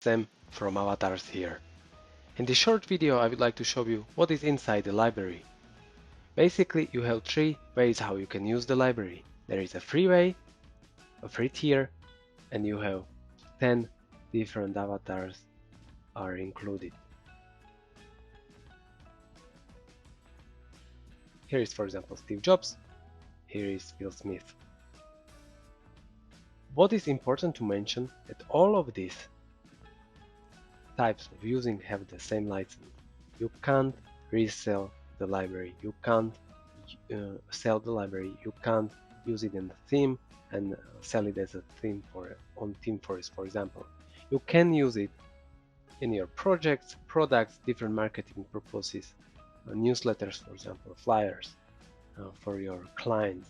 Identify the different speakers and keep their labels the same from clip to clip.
Speaker 1: Sam from AVATARZ here. In this short video I would like to show you what is inside the library. Basically you have three ways how you can use the library. There is a free way, a free tier, and you have 10 different avatars are included. Here is for example Steve Jobs, here is Will Smith. What is important to mention that all of these types of using have the same license. You can't resell the library, you can't sell the library, you can't use it in a theme and sell it as a theme on ThemeForest, for example. You can use it in your projects, products, different marketing purposes, newsletters, for example, flyers for your clients.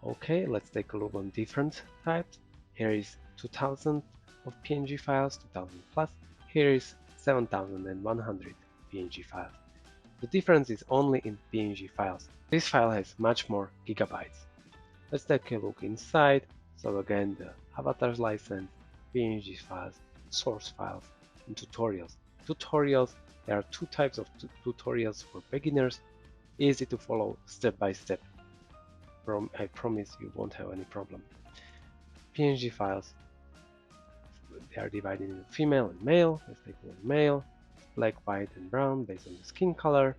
Speaker 1: Okay, let's take a look on different types. Here is 2000 of PNG files, 2000 plus. Here is 7100 PNG files. The difference is only in PNG files. This file has much more gigabytes. Let's take a look inside. So again, the AVATARZ license, PNG files, source files, and tutorials. Tutorials, there are two types of tutorials for beginners, easy to follow step by step. I promise you won't have any problem. PNG files, they are divided into female and male. Let's take a look at male, black, white, and brown based on the skin color.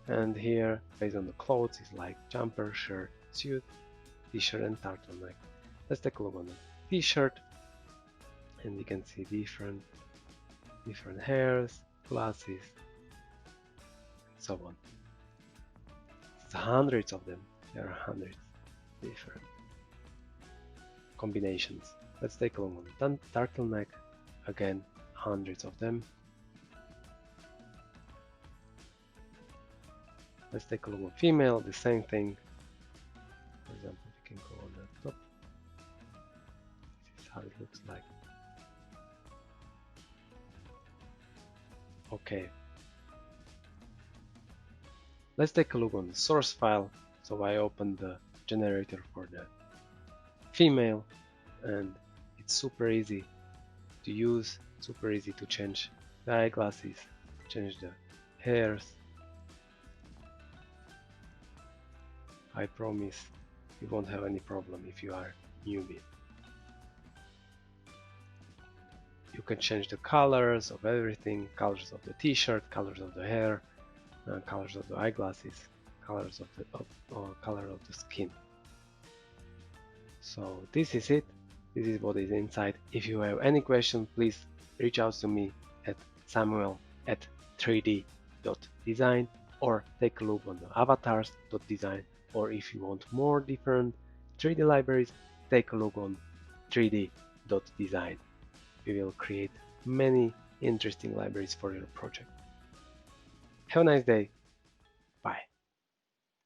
Speaker 1: And here, based on the clothes, is like jumper, shirt, suit, t-shirt, and turtleneck. Let's take a look on the t-shirt, and you can see different hairs, glasses, and so on. It's hundreds of them. There are hundreds different combinations. Let's take a look on the turtleneck. Again, hundreds of them. Let's take a look at female, the same thing. For example, you can go on the top. This is how it looks like. Okay. Let's take a look on the source file. So I opened the generator for the female, and it's super easy to use, super easy to change the eyeglasses, change the hairs. I promise you won't have any problem if you are newbie. You can change the colors of everything, colors of the t-shirt, colors of the hair, colors of the eyeglasses, colors of the color of the skin. So this is it. This is what is inside. If you have any question, please reach out to me at samuel@3d.design or take a look on the avatars.design, or if you want more different 3D libraries, take a look on 3d.design. We will create many interesting libraries for your project. Have a nice day. Bye.